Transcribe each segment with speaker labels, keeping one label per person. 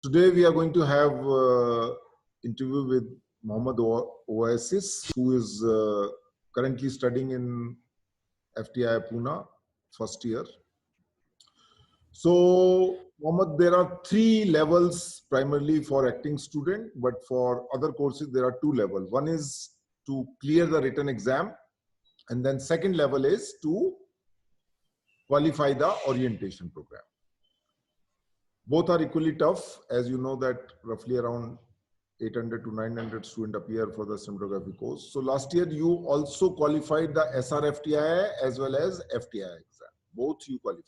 Speaker 1: Today we are going to have interview with Mohammed Oasis, who is currently studying in FTI Pune, first year. So, Mohammed, there are 3 levels primarily for acting student, but for other courses there are 2 levels. One is to clear the written exam, and then second level is to qualify the orientation program. Both are equally tough, as you know that roughly around 800 to 900 students appear for the cinematography course. So last year you also qualified the SRFTI as well as FTI exam. Both you qualified.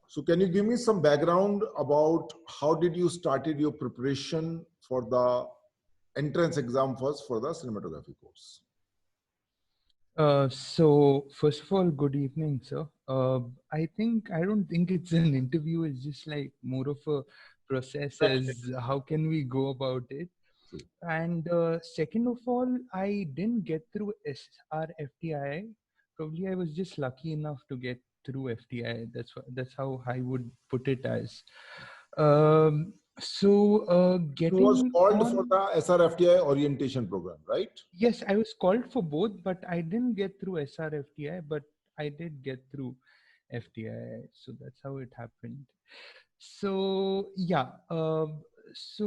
Speaker 1: So can you give me some background about how did you started your preparation for the entrance exam first for the cinematography course?
Speaker 2: So first of all, good evening, sir. I don't think it's an interview. It's just like more of a process as how can we go about it.
Speaker 1: True.
Speaker 2: And second of all, I didn't get through SRFTI. Probably I was just lucky enough to get through FTI. That's how I would put it as.
Speaker 1: You was
Speaker 2: Getting
Speaker 1: called for
Speaker 2: on.
Speaker 1: the SRFTI orientation program, right?
Speaker 2: Yes, I was called for both, but I didn't get through SRFTI, but I did get through FTI. So that's how it happened. So, yeah.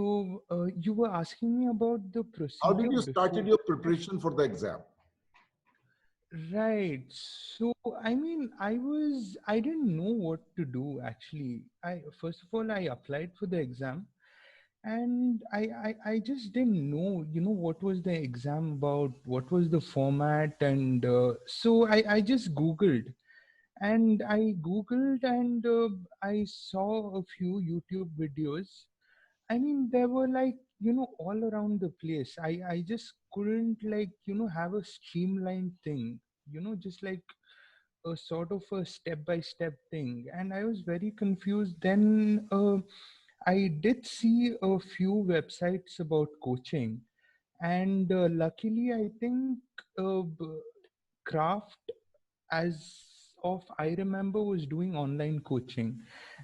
Speaker 2: You were asking me about the
Speaker 1: How did
Speaker 2: procedure
Speaker 1: you started
Speaker 2: before.
Speaker 1: your preparation for the exam?
Speaker 2: Right. So, I didn't know what to do actually. First of all, I applied for the exam and I just didn't know, what was the exam about, what was the format. And I just Googled and I saw a few YouTube videos. I mean, they were like, all around the place. I just couldn't like, have a streamlined thing, just like a sort of a step by step thing. And I was very confused. Then I did see a few websites about coaching. And luckily, I think Craft, as of I remember, was doing online coaching.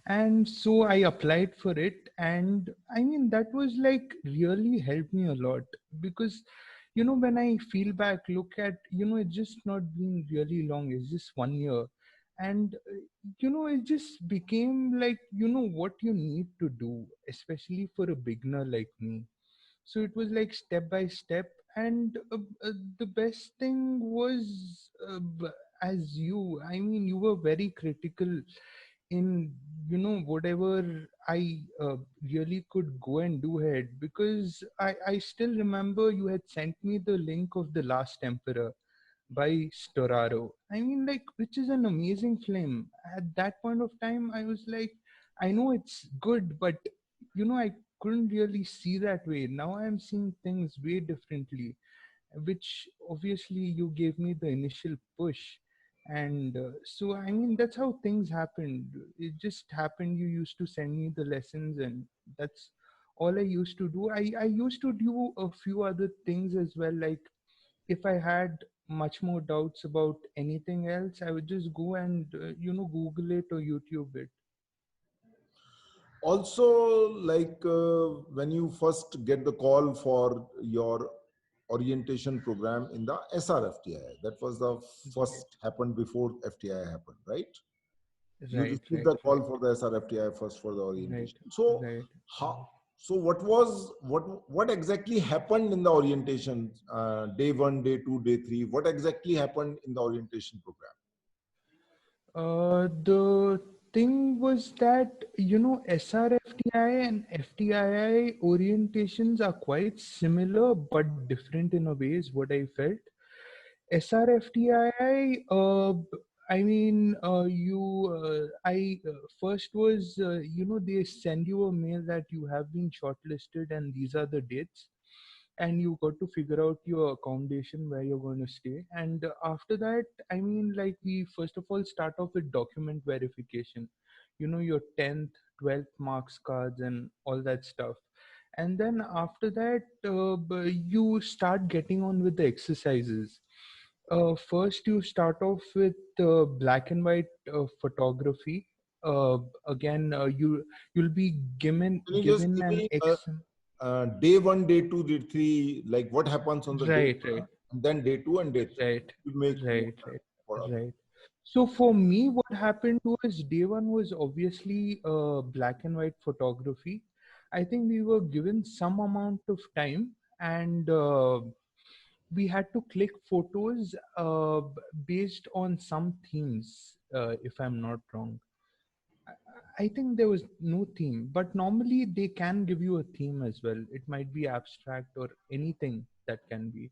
Speaker 2: And so I applied for it. And I mean, that was like really helped me a lot because, when I feel back, look at, it's just not been really long, it's just 1 year. And, it just became like, what you need to do, especially for a beginner like me. So it was like step by step. And the best thing was, as you, I mean, you were very critical in, whatever I really could go and do ahead, because I still remember you had sent me the link of The Last Emperor by Storaro. I mean, like, which is an amazing film. At that point of time, I was like, I know it's good, but I couldn't really see that way. Now I'm seeing things way differently, which obviously you gave me the initial push. And I mean, that's how things happened. It just happened. You used to send me the lessons, and that's all I used to do. I used to do a few other things as well, like if I had much more doubts about anything else, I would just go and, Google it or YouTube it.
Speaker 1: Also, like when you first get the call for your orientation program in the SRFTI, that was the first happened before FTI happened, right? You
Speaker 2: Right,
Speaker 1: received
Speaker 2: right,
Speaker 1: the call
Speaker 2: right,
Speaker 1: for the SRFTI first for the
Speaker 2: right,
Speaker 1: orientation. So
Speaker 2: right.
Speaker 1: how? So what exactly happened in the orientation day 1, day 2, day 3? What exactly happened in the orientation program?
Speaker 2: The thing was that, SRFTI and FTII orientations are quite similar but different in a way, is what I felt. SRFTI, I mean, I first was, they send you a mail that you have been shortlisted and these are the dates. And you got to figure out your accommodation where you're going to stay. And after that, I mean, like, we first of all start off with document verification, your 10th, 12th marks cards and all that stuff. And then after that, you start getting on with the exercises. First, you start off with black and white photography. uh, again you'll be given
Speaker 1: Can you just
Speaker 2: given
Speaker 1: give
Speaker 2: an
Speaker 1: me
Speaker 2: X.
Speaker 1: day one, day two, day three, like what happens on the day
Speaker 2: Right, right,
Speaker 1: one, and then day two and day three?
Speaker 2: right,
Speaker 1: You make more
Speaker 2: right,
Speaker 1: sense
Speaker 2: right,
Speaker 1: for us.
Speaker 2: right. So for me, what happened was day one was obviously black and white photography. I think we were given some amount of time, and we had to click photos based on some themes, if I'm not wrong. I think there was no theme, but normally they can give you a theme as well. It might be abstract or anything that can be.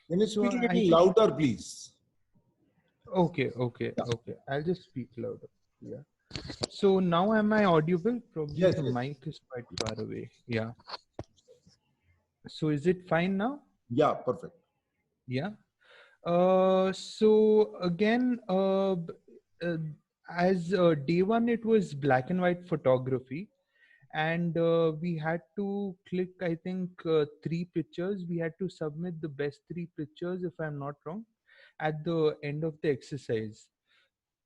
Speaker 1: Can you
Speaker 2: So
Speaker 1: speak a
Speaker 2: I
Speaker 1: little
Speaker 2: think
Speaker 1: louder, please?
Speaker 2: okay, okay,
Speaker 1: Yeah.
Speaker 2: okay. I'll just speak louder. Yeah. So now am I audible? Probably
Speaker 1: Yes,
Speaker 2: the
Speaker 1: yes.
Speaker 2: mic is quite far away. Yeah. So is it fine now?
Speaker 1: Yeah, perfect.
Speaker 2: Yeah. So again, uh, as day one, it was black and white photography, and we had to click, I think, three pictures. We had to submit the best three pictures, if I'm not wrong, at the end of the exercise.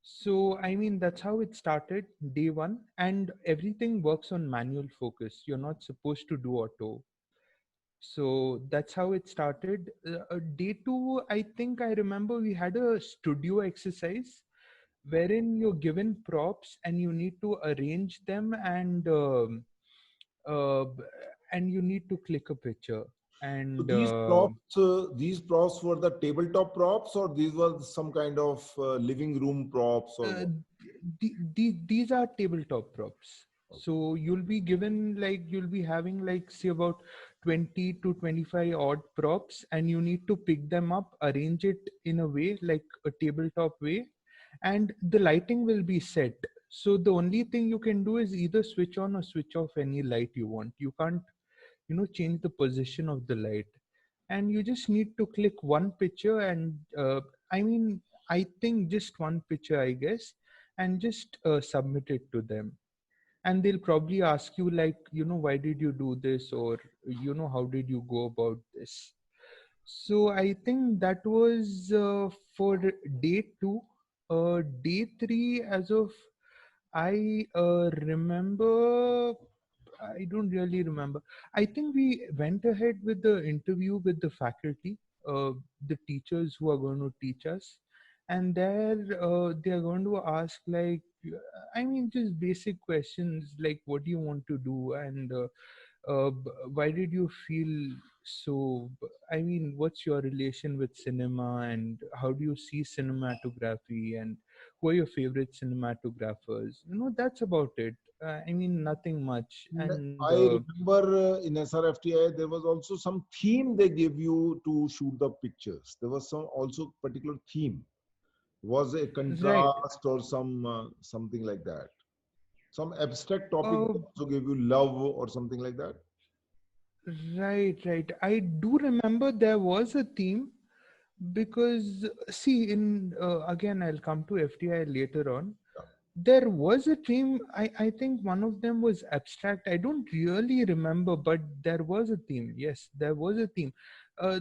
Speaker 2: So, I mean, that's how it started, day one, and everything works on manual focus. You're not supposed to do auto. So that's how it started. Day two, I think I remember we had a studio exercise wherein you're given props and you need to arrange them, uh, b- and you need to click a picture.
Speaker 1: So
Speaker 2: And
Speaker 1: these props were the tabletop props, or these were some kind of living room props, or
Speaker 2: uh,
Speaker 1: what?
Speaker 2: these are tabletop props. So you'll be given, like, you'll be having, like, say about 20 to 25 odd props, and you need to pick them up, arrange it in a way like a tabletop way, and the lighting will be set. So the only thing you can do is either switch on or switch off any light you want. You can't, change the position of the light, and you just need to click one picture, and I mean, I think just one picture, I guess, and just submit it to them. And they'll probably ask you, like, why did you do this, or how did you go about this. So I think that was for day two. Day three, as of I remember, I don't really remember. I think we went ahead with the interview with the faculty, the teachers who are going to teach us, and there they are going to ask, like, I mean, just basic questions like, what do you want to do, and why did you feel so? I mean, what's your relation with cinema, and how do you see cinematography, and who are your favorite cinematographers? That's about it. I mean, nothing much. And
Speaker 1: I remember in SRFTI there was also some theme they gave you to shoot the pictures. There was some also particular theme. Was a
Speaker 2: right,
Speaker 1: contrast or something like that. Some abstract topic
Speaker 2: uh,
Speaker 1: they also gave you, love or something like that.
Speaker 2: right, right. I do remember there was a theme, because see, in again, I'll come to FTI later on.
Speaker 1: Yeah.
Speaker 2: There was a theme. I think one of them was abstract. I don't really remember, but there was a theme. Yes, there was a theme.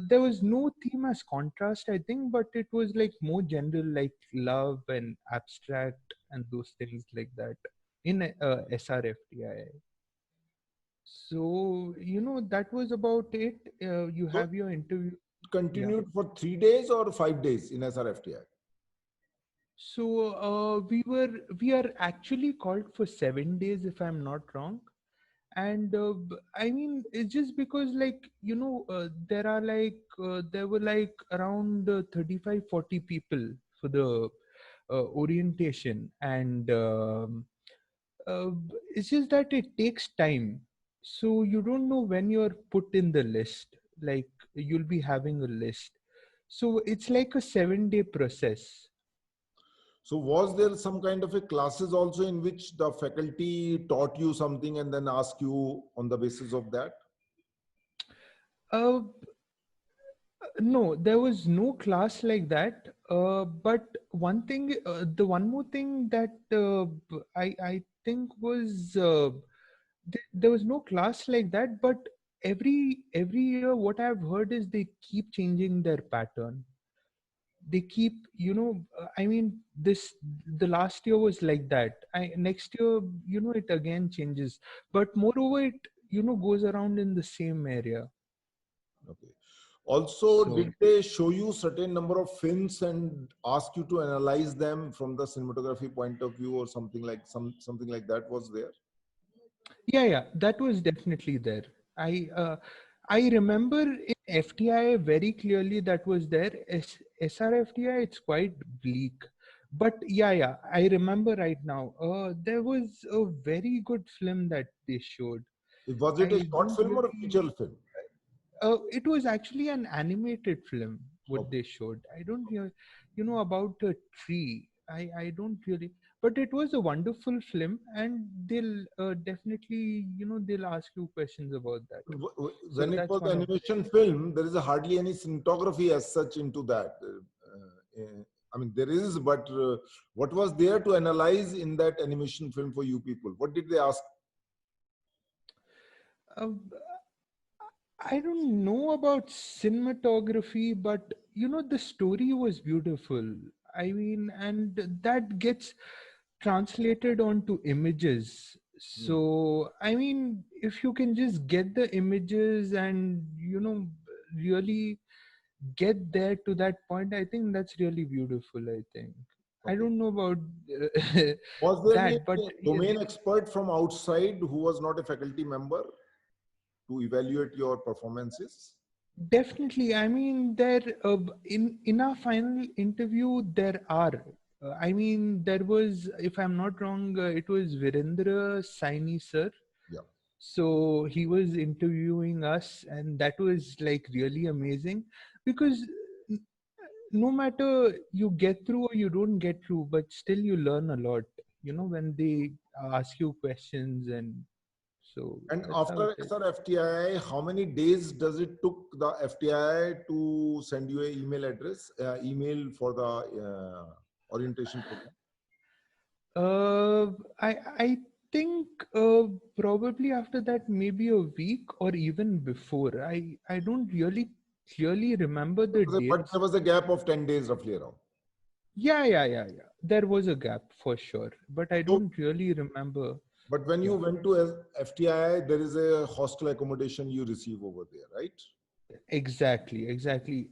Speaker 2: There was no theme as contrast, I think, but it was like more general, like love and abstract and those things like that in SRFTI. So, that was about it. You
Speaker 1: So
Speaker 2: have your interview. Yeah.
Speaker 1: continued for 3 days or 5 days in SRFTI.
Speaker 2: So we are actually called for 7 days, if I'm not wrong. And I mean, it's just because, like, there were like around 35, 40 people for the orientation, and uh, it's just that it takes time. So you don't know when you're put in the list. Like, you'll be having a list. So it's like a 7-day process.
Speaker 1: So was there some kind of a classes also in which the faculty taught you something and then asked you on the basis of that?
Speaker 2: Uh, no, there was no class like that. But the one more thing that I think was there was no class like that. But every year, what I've heard is they keep changing their pattern. they keep, I mean, this the last year was like that. Next year, it again changes, but moreover it, goes around in the same area.
Speaker 1: Okay. Also,
Speaker 2: So
Speaker 1: did they show you certain number of films and ask you to analyze them from the cinematography point of view, or something like something like that was there?
Speaker 2: yeah, that was definitely there. I remember in FTI very clearly that was there. SRFTI, it's quite bleak. But yeah, I remember right now. There was a very good film that they showed.
Speaker 1: Was it a
Speaker 2: I
Speaker 1: short
Speaker 2: don't
Speaker 1: film or a
Speaker 2: really.
Speaker 1: feature film?
Speaker 2: It was actually an animated film. What
Speaker 1: Okay.
Speaker 2: they showed, I don't hear, about a tree. I don't really, but it was a wonderful film, and they'll definitely, they'll ask you questions about that. So
Speaker 1: When it
Speaker 2: that's
Speaker 1: was
Speaker 2: one of the
Speaker 1: animation
Speaker 2: things.
Speaker 1: film, there is hardly any cinematography as such into that. I mean, there is, but what was there to analyze in that animation film for you people? What did they ask?
Speaker 2: Uh, I don't know about cinematography, but the story was beautiful. I mean, and that gets translated onto images.
Speaker 1: Hmm.
Speaker 2: So, I mean, if you can just get the images and, really get there to that point, I think that's really beautiful. I think. I
Speaker 1: Okay.
Speaker 2: don't know about
Speaker 1: Was there any
Speaker 2: that, but
Speaker 1: domain expert from outside who was not a faculty member to evaluate your performances?
Speaker 2: definitely. I mean, there in our final interview there are. I mean, there was, if I'm not wrong, it was Virendra Saini sir.
Speaker 1: Yeah.
Speaker 2: So he was interviewing us, and that was like really amazing because n- no matter you get through or you don't get through, but still you learn a lot. When they ask you questions, and so
Speaker 1: And
Speaker 2: that's how it
Speaker 1: after
Speaker 2: is.
Speaker 1: SR FTI, how many days does it took the FTI to send you an email address, email for the orientation program?
Speaker 2: Uh, I think probably after that, maybe a week or even before. I don't really clearly remember the
Speaker 1: But
Speaker 2: dates.
Speaker 1: there was a gap of 10 days roughly around.
Speaker 2: Yeah. There was a gap for sure, but I
Speaker 1: So,
Speaker 2: don't really remember.
Speaker 1: but when you
Speaker 2: Yeah,
Speaker 1: went to FTI, there is a hostel accommodation you receive over there, right?
Speaker 2: exactly.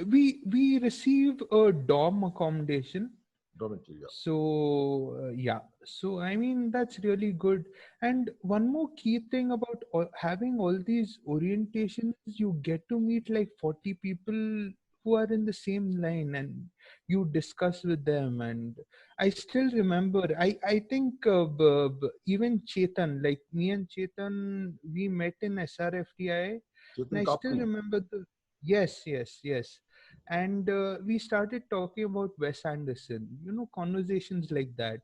Speaker 2: We receive a dorm accommodation.
Speaker 1: Dormitory, yeah.
Speaker 2: So yeah, so I mean that's really good. And one more key thing about having all these orientations, you get to meet like 40 people who are in the same line, and you discuss with them. And I still remember, I think even Chetan, like me and Chetan, we met in SRFTI, and
Speaker 1: Chetan
Speaker 2: I still
Speaker 1: Kapni.
Speaker 2: remember the yes. And we started talking about Wes Anderson, conversations like that.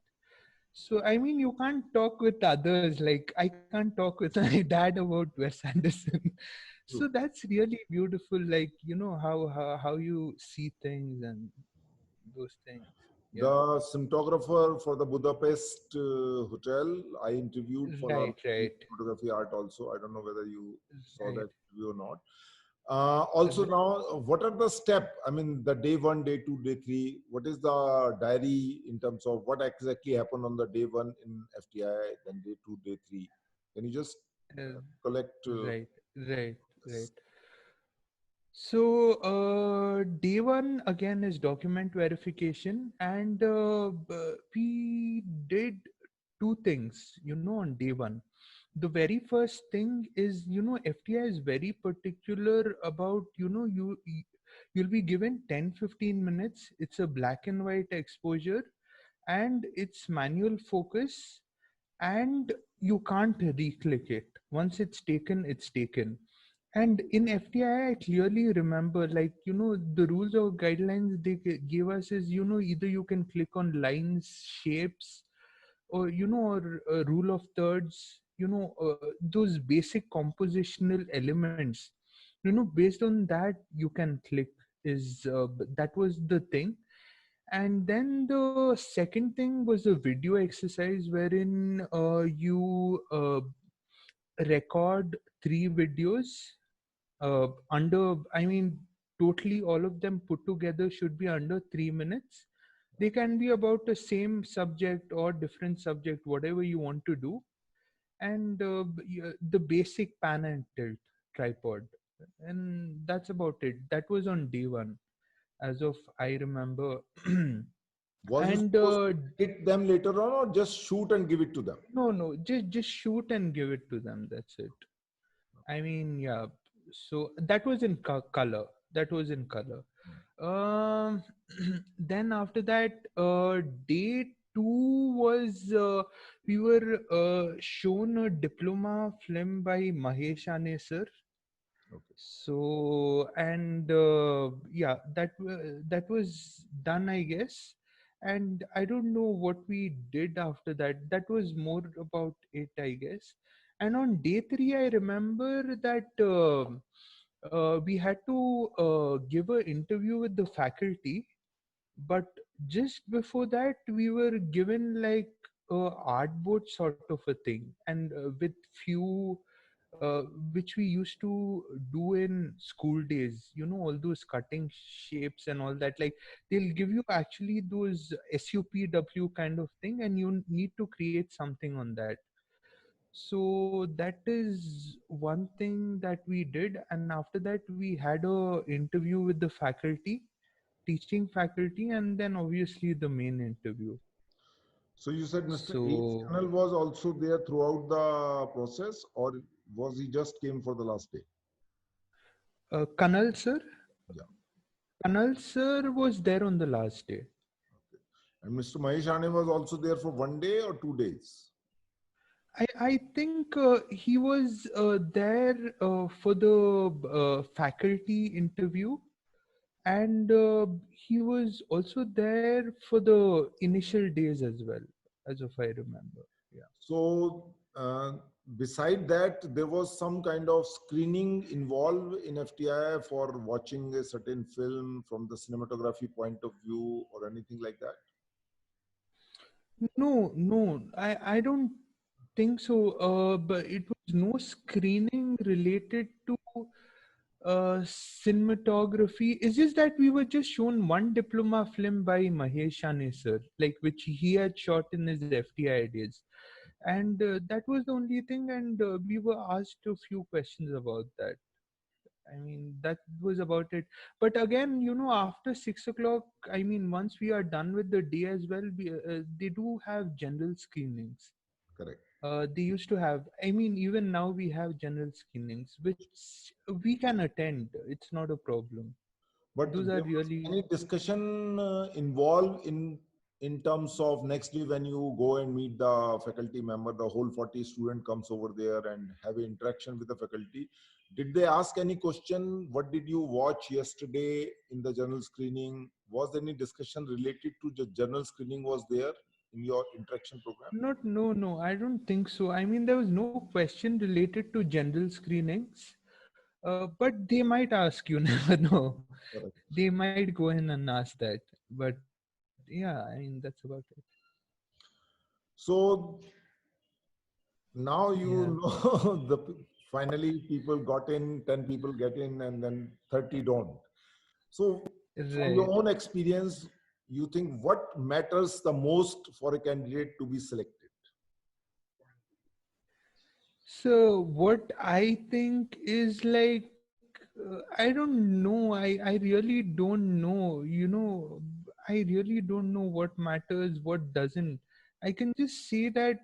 Speaker 2: So I mean, you can't talk with others, like I can't talk with my dad about Wes Anderson. So
Speaker 1: True.
Speaker 2: that's really beautiful, like how you see things and those things. Yeah,
Speaker 1: The cinematographer for the Budapest hotel, I interviewed for the
Speaker 2: right,
Speaker 1: photography art also. I don't know whether you saw
Speaker 2: right,
Speaker 1: that interview or not. Also
Speaker 2: right.
Speaker 1: now, what are the step? I mean, the day one, day two, day three. What is the diary in terms of what exactly happened on the day one in FTI, then day two, day three? Can you just
Speaker 2: uh,
Speaker 1: collect
Speaker 2: right, right.
Speaker 1: this?
Speaker 2: So, day one again is document verification, and we did two things, on day one. The very first thing is, FTI is very particular about, you'll be given 10-15 minutes. It's a black and white exposure, and it's manual focus, and you can't re-click it. Once it's taken, it's taken. And in FTI, I clearly remember, like, the rules or guidelines they gave us is, either you can click on lines, shapes, or, or rule of thirds, those basic compositional elements, based on that, you can click that was the thing. And then the second thing was a video exercise wherein you record 3 videos under, I mean, totally all of them put together should be under 3 minutes. They can be about the same subject or different subject, whatever you want to do. And the basic pan and tilt tripod, and that's about it. That was on day one, as of I remember.
Speaker 1: Was you
Speaker 2: And
Speaker 1: supposed to edit them later on, or just shoot and give it to them?
Speaker 2: no, just shoot and give it to them, that's it. I mean, yeah. So that was in color. That was in color. Um, then after that, day two was we were shown a diploma film by Mahesh Ane sir.
Speaker 1: Okay.
Speaker 2: So and yeah, that was done, I guess. And I don't know what we did after that. That was more about it, I guess. And on day three, I remember that we had to give an interview with the faculty, but just before that we were given like a art board sort of a thing, and with few uh, which we used to do in school days, all those cutting shapes and all that. Like, they'll give you actually those SUPW kind of thing, and you need to create something on that. So that is one thing that we did. And after that we had a interview with the faculty, teaching faculty, and then obviously the main interview.
Speaker 1: So you said Mr. H.
Speaker 2: So
Speaker 1: Kanal was also there throughout the process, or was he just came for the last day?
Speaker 2: Kanal sir,
Speaker 1: Yeah.
Speaker 2: Kanal sir was there on the last day.
Speaker 1: And Mr. Mahesh Ane was also there for 1 day or 2 days?
Speaker 2: I think he was there for the faculty interview, and he was also there for the initial days as well, as of I remember. Yeah.
Speaker 1: So, beside that, there was some kind of screening involved in FTI for watching a certain film from the cinematography point of view or anything like that?
Speaker 2: No, I don't think so. But it was no screening related to cinematography. It's just that we were just shown one diploma film by Mahesh Ane sir, like which he had shot in his FTI days, and that was the only thing. And we were asked a few questions about that. I mean, that was about it. But again, after 6 o'clock, I mean, once we are done with the day as well, they do have general screenings.
Speaker 1: Correct.
Speaker 2: They used to have, I mean, even now we have general screenings, which we can attend. It's not a problem.
Speaker 1: But
Speaker 2: Those are
Speaker 1: there was
Speaker 2: really.
Speaker 1: any discussion involved in terms of next day when you go and meet the faculty member, the whole 40 student comes over there and have an interaction with the faculty. Did they ask any question? What did you watch yesterday in the general screening? Was there any discussion related to the general screening was there in your interaction program?
Speaker 2: Not, no, I don't think so. I mean, there was no question related to general screenings, but they might ask, you never know.
Speaker 1: Correct.
Speaker 2: They might go in and ask that. But yeah, I mean, that's about it.
Speaker 1: So now
Speaker 2: Yeah,
Speaker 1: you know finally people got in, 10 people get in, and then 30 don't. So, from
Speaker 2: right.
Speaker 1: your own experience, you think what matters the most for a candidate to be selected?
Speaker 2: So what I think is like, I don't know. I really don't know. I really don't know what matters, what doesn't. I can just say that,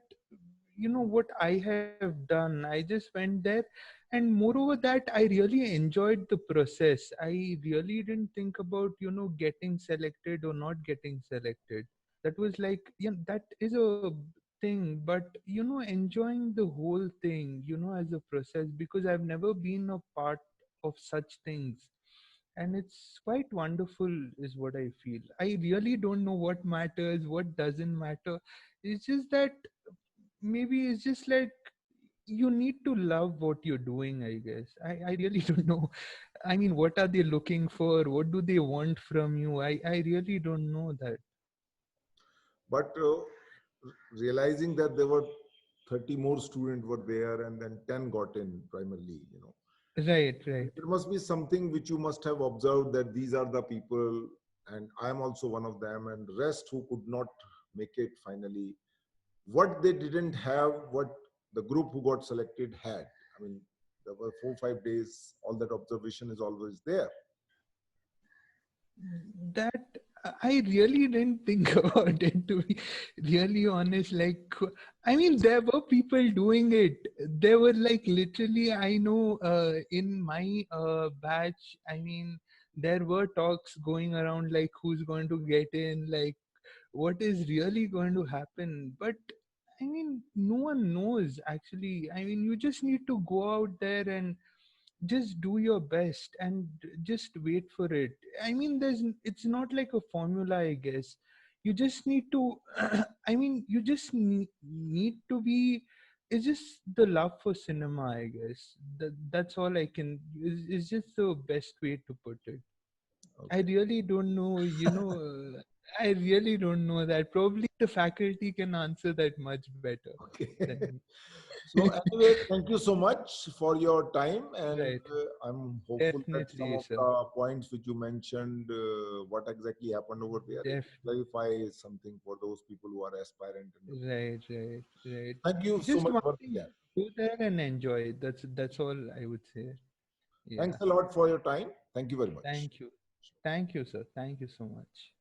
Speaker 2: what I have done. I just went there, and moreover that I really enjoyed the process. I really didn't think about, getting selected or not getting selected. That was like, yeah, that is a thing. But enjoying the whole thing, as a process, because I've never been a part of such things, and it's quite wonderful is what I feel. I really don't know what matters, what doesn't matter. It's just that maybe it's just like you need to love what you're doing, I guess. I really don't know. I mean, what are they looking for? What do they want from you? I really don't know that.
Speaker 1: But realizing that there were 30 more students were there and then 10 got in primarily.
Speaker 2: Right, right.
Speaker 1: There must be something which you must have observed, that these are the people, and I am also one of them, and rest who could not make it finally. What they didn't have, what the group who got selected had. I mean, there were 4 5 days. All that observation is always there.
Speaker 2: That I really didn't think about it, to be really honest. Like, I mean, there were people doing it. There were like literally, I know, in my batch, I mean, there were talks going around like who's going to get in, like what is really going to happen. But I mean, no one knows actually. I mean, you just need to go out there and just do your best and just wait for it. I mean, it's not like a formula, I guess. You just need to I mean, you just need to be, it's just the love for cinema, I guess. That's all I can, is just the best way to put it. I
Speaker 1: Okay.
Speaker 2: really don't know, I really don't know that. Probably the faculty can answer that much better
Speaker 1: Okay.
Speaker 2: than me.
Speaker 1: So anyway, thank you so much for your time, and
Speaker 2: Right.
Speaker 1: I'm hopeful that some
Speaker 2: Definitely,
Speaker 1: of
Speaker 2: sir.
Speaker 1: the points which you mentioned, what exactly happened over there, it
Speaker 2: Def
Speaker 1: clarify something for those people who are aspirant and looking.
Speaker 2: Right, right, right.
Speaker 1: Thank you so
Speaker 2: Just
Speaker 1: much
Speaker 2: one
Speaker 1: once
Speaker 2: thing,
Speaker 1: again.
Speaker 2: go there and enjoy. That's all I would say. Yeah.
Speaker 1: Thanks a lot for your time. Thank you very much.
Speaker 2: Thank you. Thank you, sir. Thank you so much.